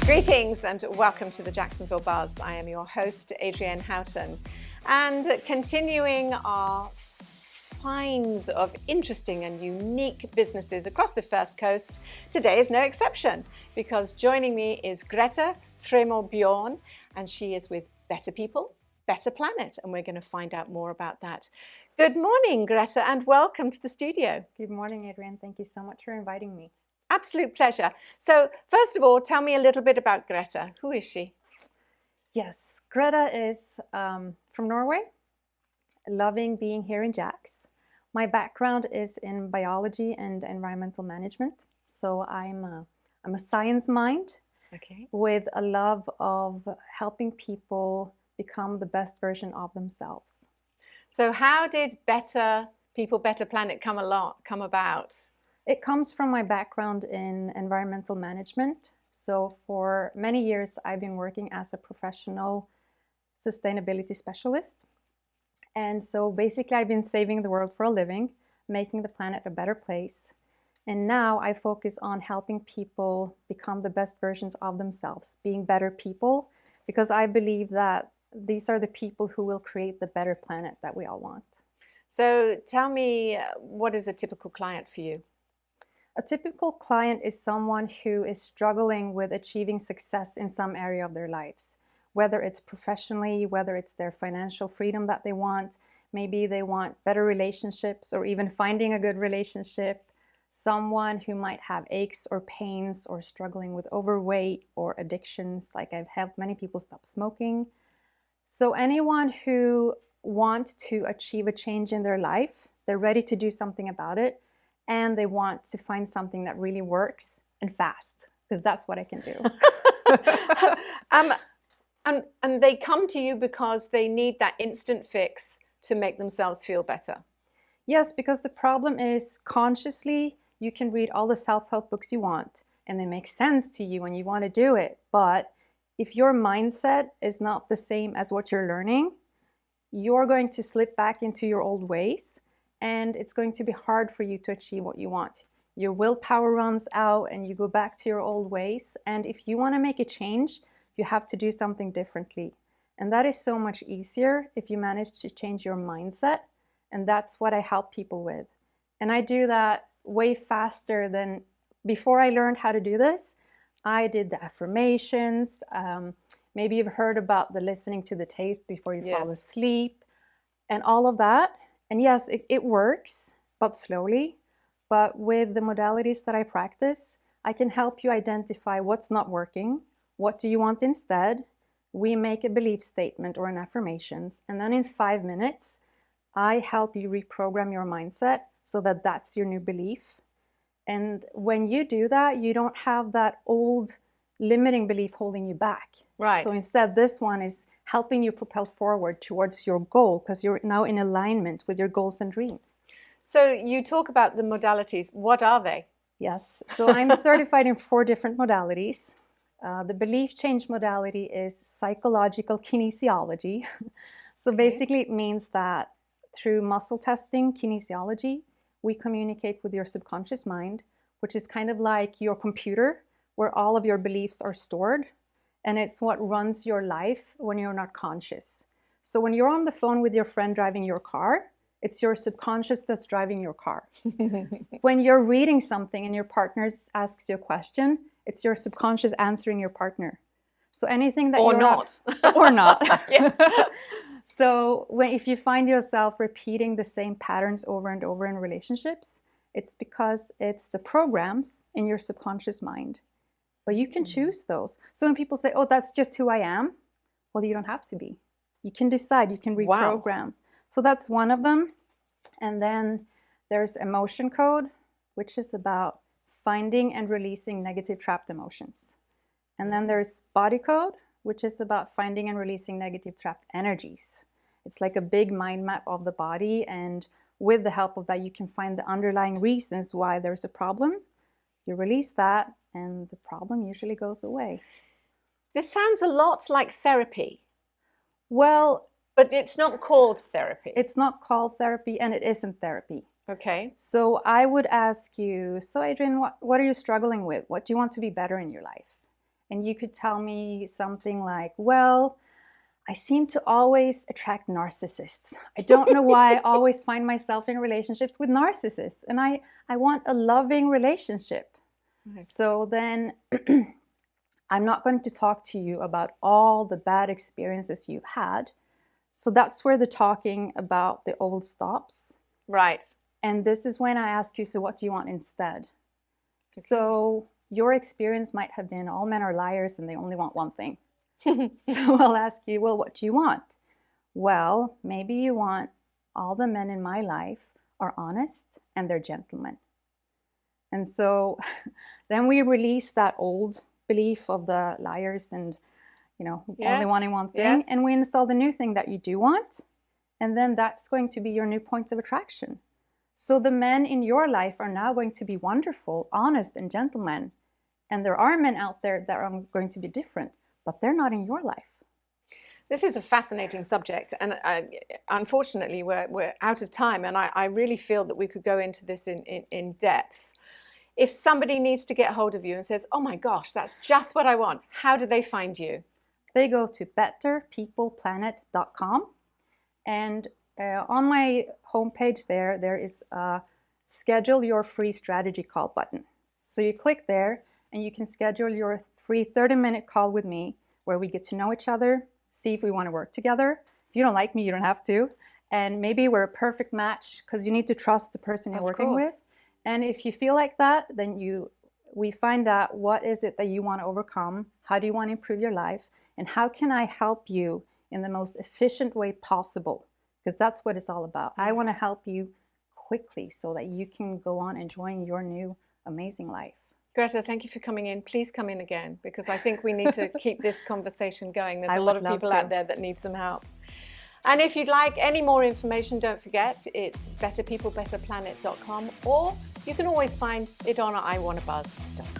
Greetings and welcome to the Jacksonville Buzz. I am your host, Adrienne Houghton, and continuing our finds of interesting and unique businesses across the First Coast, today is no exception because joining me is Grethe Fremo-Bjorn, and she is with Better People, Better Planet, and we're going to find out more about that. Good morning, Grethe, and welcome to the studio. Good morning, Adrienne. Thank you so much for inviting me. Absolute pleasure. So first of all, tell me a little bit about Grethe. Who is she? Yes, Grethe is from Norway, loving being here in Jax. My background is in biology and environmental management. So I'm a science mind with a love of helping people become the best version of themselves. So how did Better People, Better Planet come about? It comes from my background in environmental management. So for many years, I've been working as a professional sustainability specialist. And so basically, I've been saving the world for a living, making the planet a better place. And now I focus on helping people become the best versions of themselves, being better people, because I believe that these are the people who will create the better planet that we all want. So tell me, what is a typical client for you? A typical client is someone who is struggling with achieving success in some area of their lives, whether it's professionally, whether it's their financial freedom that they want, maybe they want better relationships or even finding a good relationship, someone who might have aches or pains or struggling with overweight or addictions, like I've helped many people stop smoking. So anyone who wants to achieve a change in their life, they're ready to do something about it, and they want to find something that really works and fast, because that's what I can do. And they come to you because they need that instant fix to make themselves feel better. Yes, because the problem is consciously you can read all the self-help books you want and they make sense to you and you want to do it. But if your mindset is not the same as what you're learning, you're going to slip back into your old ways. And it's going to be hard for you to achieve what you want. Your willpower runs out and you go back to your old ways. And if you want to make a change, you have to do something differently. And that is so much easier if you manage to change your mindset. And that's what I help people with. And I do that way faster than before I learned how to do this. I did the affirmations. Maybe you've heard about the listening to the tape before you fall asleep and all of that. And yes, it works, but slowly. But with the modalities that I practice, I can help you identify what's not working. What do you want instead? We make a belief statement or an affirmations. And then in 5 minutes, I help you reprogram your mindset so that that's your new belief. And when you do that, you don't have that old limiting belief holding you back. Right. So instead, this one is helping you propel forward towards your goal because you're now in alignment with your goals and dreams. So you talk about the modalities. What are they? Yes. So I'm certified in 4 different modalities. The belief change modality is psychological kinesiology. So basically it means that through muscle testing, kinesiology, we communicate with your subconscious mind, which is kind of like your computer where all of your beliefs are stored. And it's what runs your life when you're not conscious. So when you're on the phone with your friend driving your car, it's your subconscious that's driving your car. When you're reading something and your partner asks you a question, it's your subconscious answering your partner. So anything that or not. Or not. Yes. So if you find yourself repeating the same patterns over and over in relationships, it's because it's the programs in your subconscious mind. But you can choose those. So when people say, oh, that's just who I am, well, you don't have to be. You can decide, you can reprogram. Wow. So that's one of them. And then there's emotion code, which is about finding and releasing negative trapped emotions. And then there's body code, which is about finding and releasing negative trapped energies. It's like a big mind map of the body. And with the help of that, you can find the underlying reasons why there's a problem. You release that, and the problem usually goes away. This sounds a lot like therapy. Well, but it's not called therapy. It's not called therapy, and it isn't therapy. Okay. So I would ask you, so Adrienne, what are you struggling with? What do you want to be better in your life? And you could tell me something like, well, I seem to always attract narcissists. I don't know why I always find myself in relationships with narcissists, and I want a loving relationship. Right. So then I'm not going to talk to you about all the bad experiences you've had. So that's where the talking about the old stops. Right. And this is when I ask you, so what do you want instead? Okay. So your experience might have been all men are liars and they only want one thing. So I'll ask you, well, what do you want? Well, maybe you want all the men in my life are honest and they're gentlemen. And so then we release that old belief of the liars and, only wanting one thing. Yes. And we install the new thing that you do want. And then that's going to be your new point of attraction. So the men in your life are now going to be wonderful, honest, and gentlemen. And there are men out there that are going to be different, but they're not in your life. This is a fascinating subject, and unfortunately we're out of time, and I really feel that we could go into this in depth. If somebody needs to get hold of you and says, oh my gosh, that's just what I want, how do they find you? They go to betterpeopleplanet.com, and on my homepage there is a schedule your free strategy call button. So you click there and you can schedule your free 30-minute call with me where we get to know each other, see if we want to work together. If you don't like me, you don't have to. And maybe we're a perfect match because you need to trust the person you're working with. And if you feel like that, then we find out what is it that you want to overcome, how do you want to improve your life, and how can I help you in the most efficient way possible? Because that's what it's all about. Yes. I want to help you quickly so that you can go on enjoying your new amazing life. Grethe, thank you for coming in. Please come in again, because I think we need to keep this conversation going. There's a lot of people out there that need some help. And if you'd like any more information, don't forget, it's betterpeopleBetterPlanet.com, or you can always find it on iwannabuzz.com.